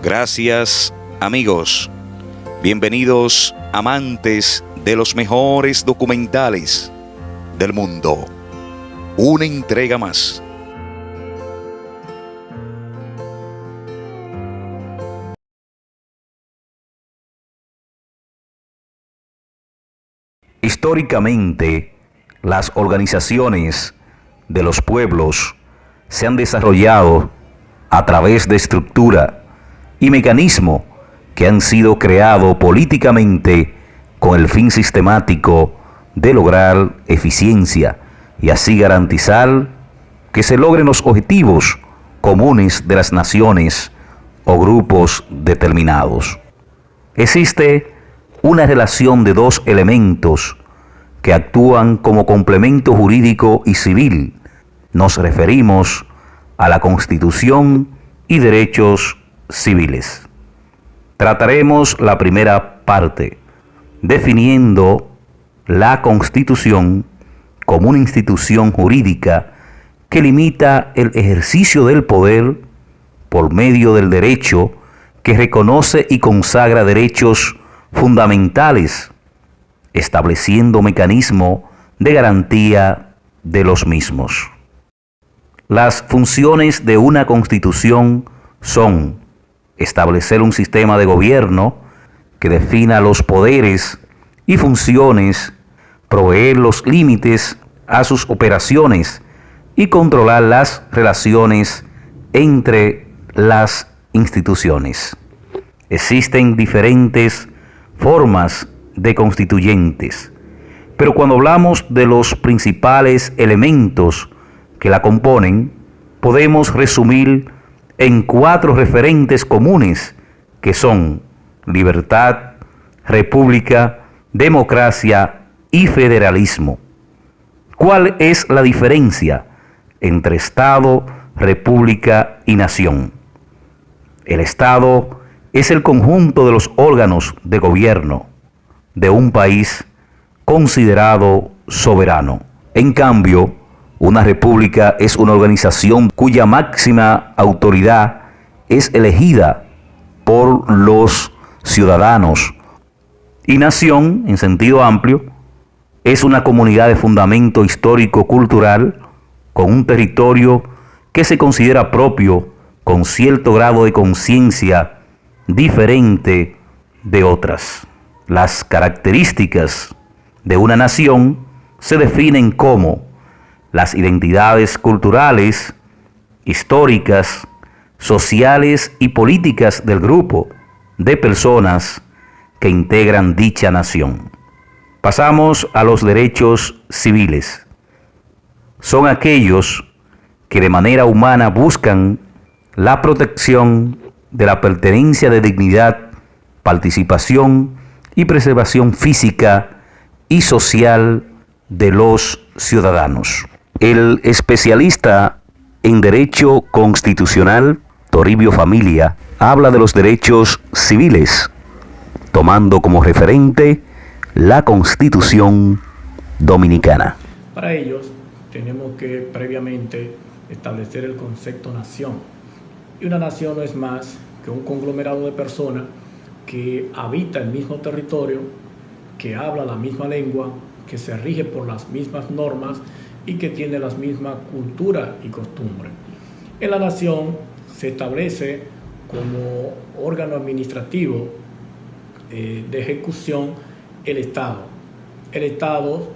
Gracias, amigos. Bienvenidos, amantes de los mejores documentales del mundo. Una entrega más. Históricamente, las organizaciones de los pueblos se han desarrollado a través de estructura y mecanismos que han sido creados políticamente con el fin sistemático de lograr eficiencia y así garantizar que se logren los objetivos comunes de las naciones o grupos determinados. Existe una relación de dos elementos que actúan como complemento jurídico y civil. Nos referimos a la Constitución y derechos civiles. Trataremos la primera parte, definiendo la Constitución como una institución jurídica que limita el ejercicio del poder por medio del derecho, que reconoce y consagra derechos fundamentales, estableciendo mecanismos de garantía de los mismos. Las funciones de una Constitución son establecer un sistema de gobierno que defina los poderes y funciones, proveer los límites a sus operaciones y controlar las relaciones entre las instituciones. Existen diferentes formas de constituyentes, pero cuando hablamos de los principales elementos que la componen, podemos resumir en 4 referentes comunes que son libertad, república, democracia y federalismo. ¿Cuál es la diferencia entre Estado, república y nación? El Estado es el conjunto de los órganos de gobierno de un país considerado soberano. En cambio, una república es una organización cuya máxima autoridad es elegida por los ciudadanos. Y nación, en sentido amplio, es una comunidad de fundamento histórico-cultural con un territorio que se considera propio, con cierto grado de conciencia diferente de otras. Las características de una nación se definen como las identidades culturales, históricas, sociales y políticas del grupo de personas que integran dicha nación. Pasamos a los derechos civiles. Son aquellos que de manera humana buscan la protección de la pertenencia de dignidad, participación y preservación física y social de los ciudadanos. El especialista en Derecho Constitucional, Toribio Familia, habla de los derechos civiles, tomando como referente la Constitución Dominicana. Para ellos tenemos que previamente establecer el concepto nación. Y una nación no es más que un conglomerado de personas que habita el mismo territorio, que habla la misma lengua, que se rige por las mismas normas y que tiene las mismas culturas y costumbres. En la nación se establece como órgano administrativo de ejecución el Estado. El Estado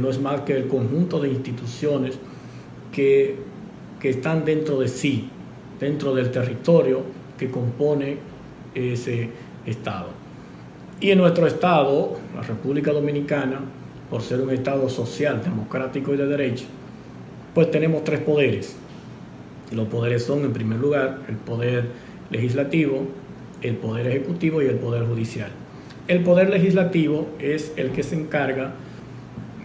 no es más que el conjunto de instituciones que están dentro de sí, dentro del territorio que compone ese Estado. Y en nuestro Estado, la República Dominicana, por ser un Estado social, democrático y de derecho, pues tenemos 3 poderes. Y los poderes son, en primer lugar, el poder legislativo, el poder ejecutivo y el poder judicial. El poder legislativo es el que se encarga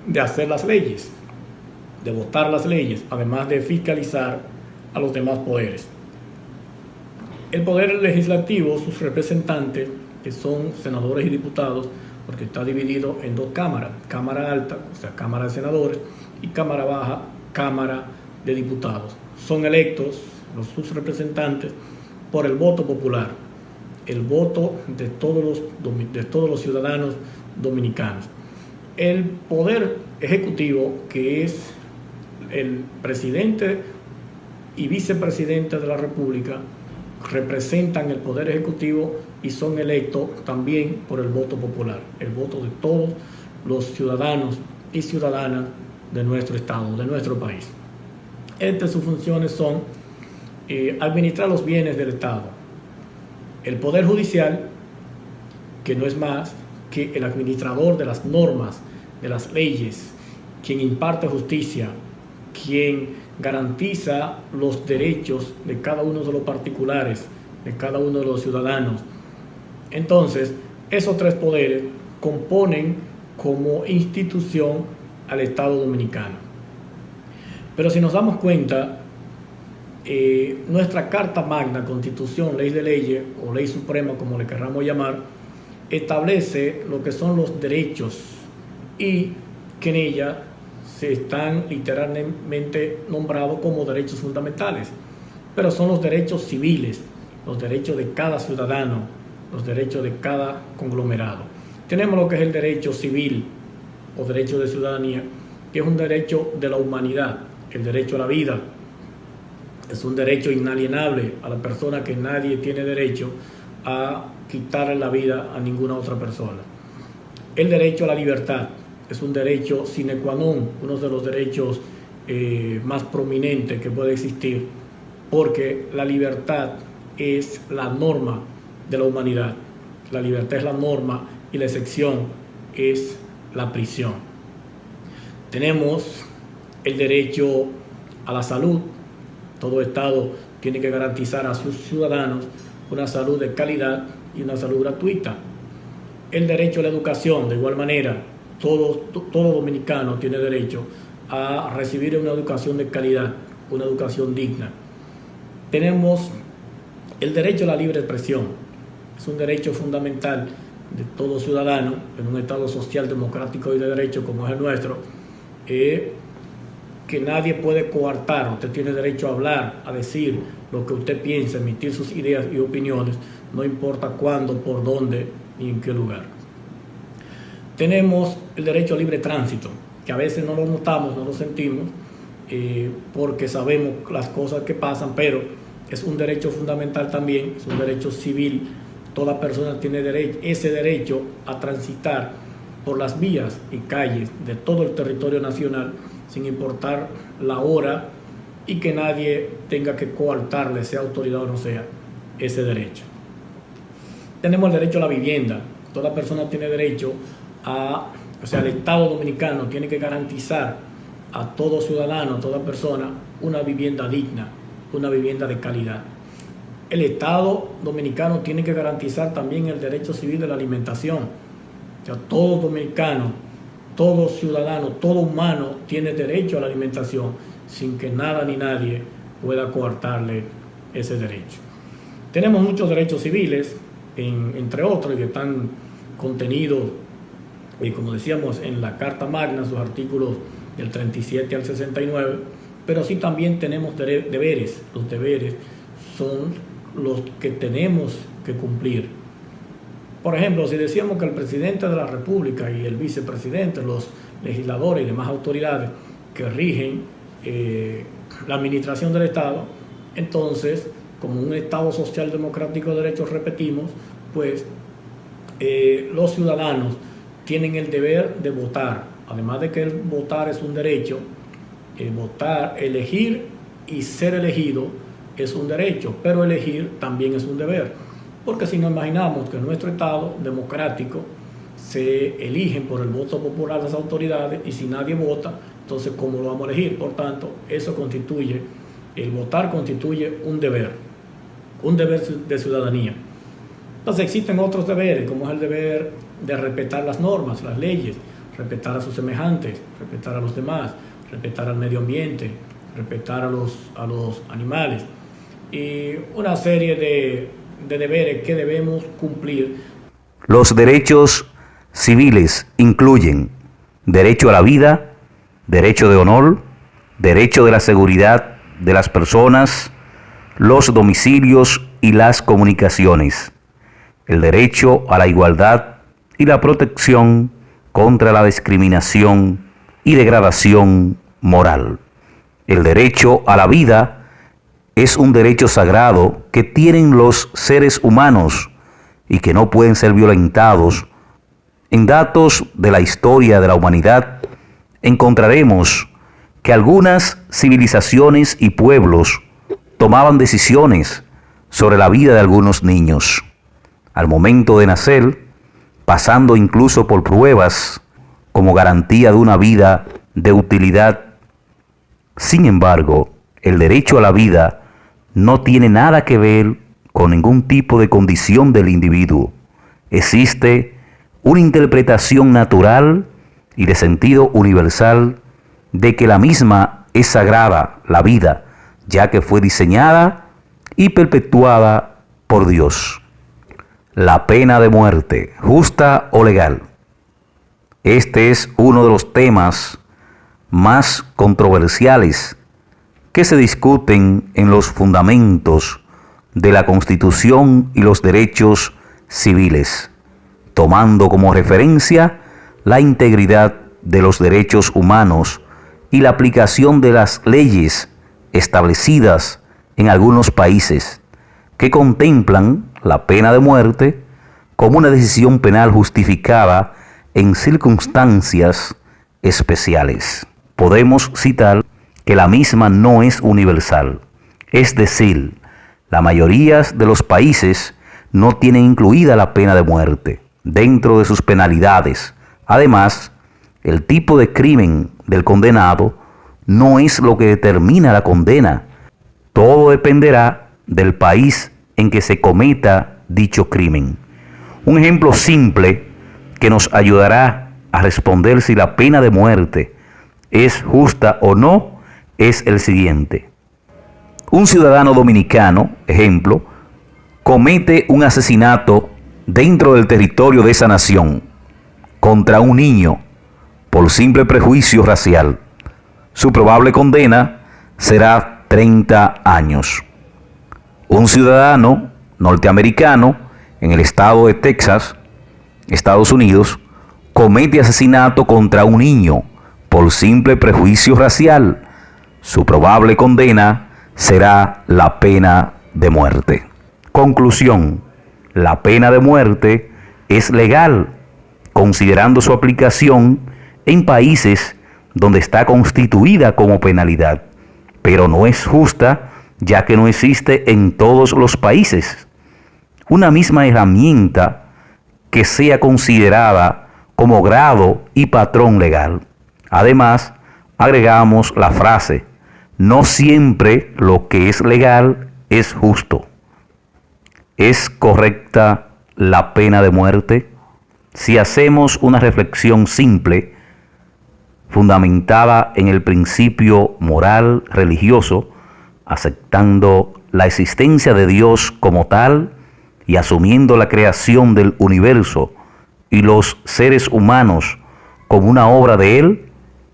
de hacer las leyes, de votar las leyes, además de fiscalizar a los demás poderes. El poder legislativo, sus representantes, que son senadores y diputados, porque está dividido en 2 cámaras, Cámara Alta, o sea, Cámara de Senadores, y Cámara Baja, Cámara de Diputados. Son electos sus representantes por el voto popular. el voto de todos los ciudadanos dominicanos. El poder ejecutivo, que es el presidente y vicepresidente de la República, representan el poder ejecutivo y son electos también por el voto popular, el voto de todos los ciudadanos y ciudadanas de nuestro estado, de nuestro país. Entre sus funciones son administrar los bienes del Estado. El Poder Judicial, que no es más que el administrador de las normas, de las leyes, quien imparte justicia, quien garantiza los derechos de cada uno de los particulares, de cada uno de los ciudadanos. Entonces, esos tres poderes componen como institución al Estado dominicano. Pero si nos damos cuenta, nuestra Carta Magna, Constitución, Ley de Leyes o Ley Suprema, como le queramos llamar, establece lo que son los derechos y que en ella se están literalmente nombrados como derechos fundamentales, pero son los derechos civiles, los derechos de cada ciudadano, los derechos de cada conglomerado. Tenemos lo que es el derecho civil o derecho de ciudadanía, que es un derecho de la humanidad, el derecho a la vida. Es un derecho inalienable a la persona, que nadie tiene derecho a quitarle la vida a ninguna otra persona. El derecho a la libertad es un derecho sine qua non, uno de los derechos más prominentes que puede existir, porque la libertad es la norma de la humanidad. La libertad es la norma y la excepción es la prisión. Tenemos el derecho a la salud. Todo Estado tiene que garantizar a sus ciudadanos una salud de calidad y una salud gratuita. El derecho a la educación, de igual manera, todo dominicano tiene derecho a recibir una educación de calidad, una educación digna. Tenemos el derecho a la libre expresión. Es un derecho fundamental de todo ciudadano en un Estado social, democrático y de derecho como es el nuestro, que nadie puede coartar. Usted tiene derecho a hablar, a decir lo que usted piensa, emitir sus ideas y opiniones, no importa cuándo, por dónde ni en qué lugar. Tenemos el derecho a libre tránsito, que a veces no lo notamos, no lo sentimos, porque sabemos las cosas que pasan, pero es un derecho fundamental también, es un derecho civil. Toda persona tiene ese derecho a transitar por las vías y calles de todo el territorio nacional, sin importar la hora, y que nadie tenga que coartarle, sea autoridad o no sea, ese derecho. Tenemos el derecho a la vivienda. Toda persona tiene derecho el Estado dominicano tiene que garantizar a todo ciudadano, a toda persona, una vivienda digna, una vivienda de calidad. El Estado dominicano tiene que garantizar también el derecho civil de la alimentación. O sea, todo dominicano, todo ciudadano, todo humano tiene derecho a la alimentación, sin que nada ni nadie pueda coartarle ese derecho. Tenemos muchos derechos civiles, entre otros, que están contenidos, como decíamos, en la Carta Magna, sus artículos del 37 al 69, pero sí también tenemos deberes. Los deberes son los que tenemos que cumplir. Por ejemplo, si decíamos que el presidente de la República y el vicepresidente, los legisladores y demás autoridades que rigen la administración del Estado, entonces, como un Estado social democrático de derechos, repetimos, pues los ciudadanos tienen el deber de votar. Además de que el votar es un derecho, votar, elegir y ser elegido es un derecho, pero elegir también es un deber. Porque si nos imaginamos que en nuestro Estado democrático se eligen por el voto popular las autoridades, y si nadie vota, entonces ¿cómo lo vamos a elegir? Por tanto, el votar constituye un deber de ciudadanía. Entonces existen otros deberes, como es el deber de respetar las normas, las leyes, respetar a sus semejantes, respetar a los demás, respetar al medio ambiente, respetar a los animales, y una serie de deberes que debemos cumplir. Los derechos civiles incluyen derecho a la vida, derecho de honor, derecho de la seguridad de las personas, los domicilios y las comunicaciones, el derecho a la igualdad y la protección contra la discriminación y degradación moral. El derecho a la vida es un derecho sagrado que tienen los seres humanos y que no pueden ser violentados. En datos de la historia de la humanidad encontraremos que algunas civilizaciones y pueblos tomaban decisiones sobre la vida de algunos niños. Al momento de nacer, pasando incluso por pruebas como garantía de una vida de utilidad. Sin embargo, el derecho a la vida no tiene nada que ver con ningún tipo de condición del individuo. Existe una interpretación natural y de sentido universal de que la misma es sagrada, la vida, ya que fue diseñada y perpetuada por Dios. La pena de muerte, justa o legal. Este es uno de los temas más controversiales que se discuten en los fundamentos de la Constitución y los derechos civiles, tomando como referencia la integridad de los derechos humanos y la aplicación de las leyes establecidas en algunos países que contemplan la pena de muerte como una decisión penal justificada en circunstancias especiales. Podemos citar que la misma no es universal, es decir, la mayoría de los países no tienen incluida la pena de muerte dentro de sus penalidades. Además, el tipo de crimen del condenado no es lo que determina la condena. Todo dependerá del país en que se cometa dicho crimen. Un ejemplo simple que nos ayudará a responder si la pena de muerte es justa o no es el siguiente. Un ciudadano dominicano, ejemplo, comete un asesinato dentro del territorio de esa nación contra un niño por simple prejuicio racial. Su probable condena será 30 años. Un ciudadano norteamericano en el estado de Texas, Estados Unidos, comete asesinato contra un niño por simple prejuicio racial. Su probable condena será la pena de muerte. Conclusión: la pena de muerte es legal, considerando su aplicación en países donde está constituida como penalidad, pero no es justa, ya que no existe en todos los países una misma herramienta que sea considerada como grado y patrón legal. Además, agregamos la frase: no siempre lo que es legal es justo. ¿Es correcta la pena de muerte? Si hacemos una reflexión simple, fundamentada en el principio moral religioso, aceptando la existencia de Dios como tal y asumiendo la creación del universo y los seres humanos como una obra de Él,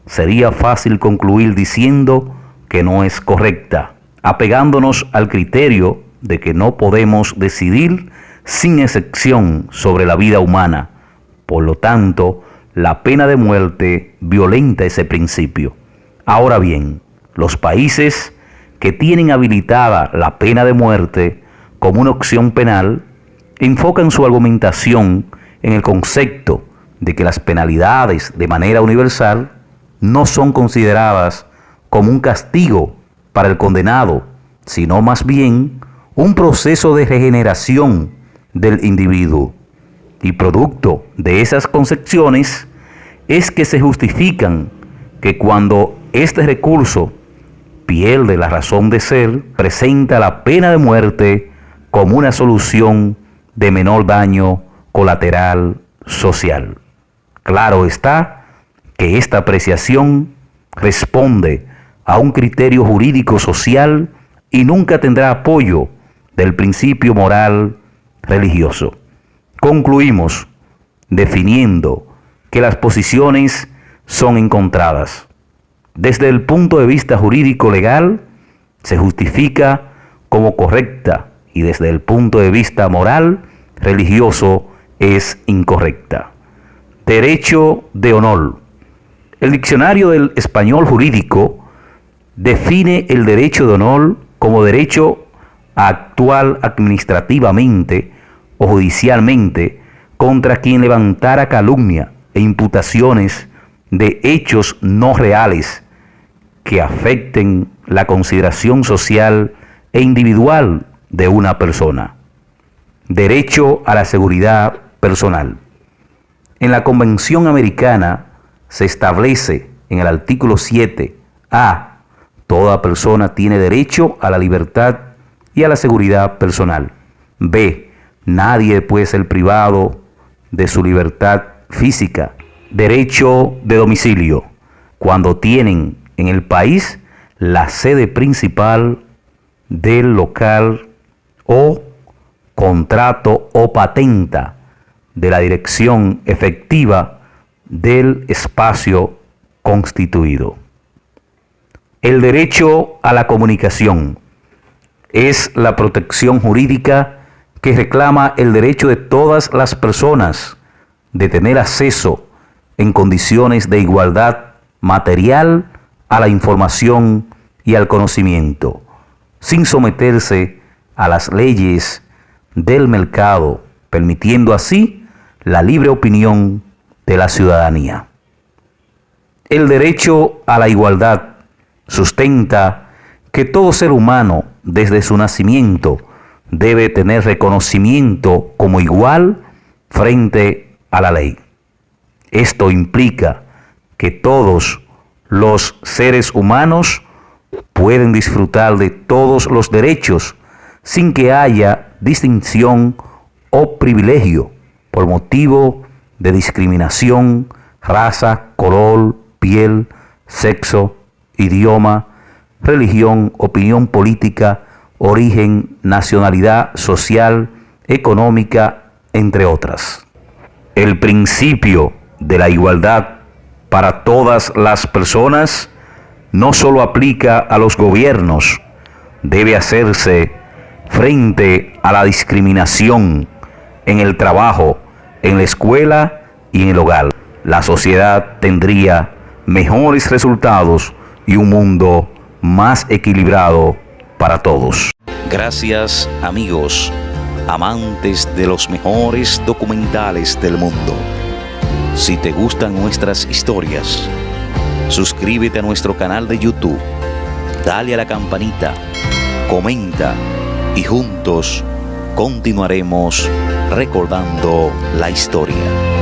sería fácil concluir diciendo que no es correcta, apegándonos al criterio de que no podemos decidir sin excepción sobre la vida humana. Por lo tanto, la pena de muerte violenta ese principio. Ahora bien, los países que tienen habilitada la pena de muerte como una opción penal enfocan su argumentación en el concepto de que las penalidades de manera universal no son consideradas como un castigo para el condenado, sino más bien un proceso de regeneración del individuo. Y producto de esas concepciones es que se justifican que cuando este recurso pierde la razón de ser, presenta la pena de muerte como una solución de menor daño colateral social. Claro está que esta apreciación responde a un criterio jurídico social y nunca tendrá apoyo del principio moral religioso. Concluimos definiendo que las posiciones son encontradas. Desde el punto de vista jurídico legal, se justifica como correcta y desde el punto de vista moral religioso es incorrecta. Derecho de honor. El diccionario del español jurídico define el derecho de honor como derecho a actuar administrativamente o judicialmente contra quien levantara calumnia e imputaciones de hechos no reales que afecten la consideración social e individual de una persona. Derecho a la seguridad personal. En la Convención Americana se establece en el artículo 7A: toda persona tiene derecho a la libertad y a la seguridad personal. B. Nadie puede ser privado de su libertad física. Derecho de domicilio. Cuando tienen en el país la sede principal del local o contrato o patenta de la dirección efectiva del espacio constituido. El derecho a la comunicación es la protección jurídica que reclama el derecho de todas las personas de tener acceso en condiciones de igualdad material a la información y al conocimiento, sin someterse a las leyes del mercado, permitiendo así la libre opinión de la ciudadanía. El derecho a la igualdad sustenta que todo ser humano, desde su nacimiento, debe tener reconocimiento como igual frente a la ley. Esto implica que todos los seres humanos pueden disfrutar de todos los derechos sin que haya distinción o privilegio por motivo de discriminación, raza, color, piel, sexo, idioma, religión, opinión política, origen, nacionalidad social, económica, entre otras. El principio de la igualdad para todas las personas no solo aplica a los gobiernos, debe hacerse frente a la discriminación en el trabajo, en la escuela y en el hogar. La sociedad tendría mejores resultados y un mundo más equilibrado para todos. Gracias, amigos, amantes de los mejores documentales del mundo. Si te gustan nuestras historias, suscríbete a nuestro canal de YouTube, dale a la campanita, comenta y juntos continuaremos recordando la historia.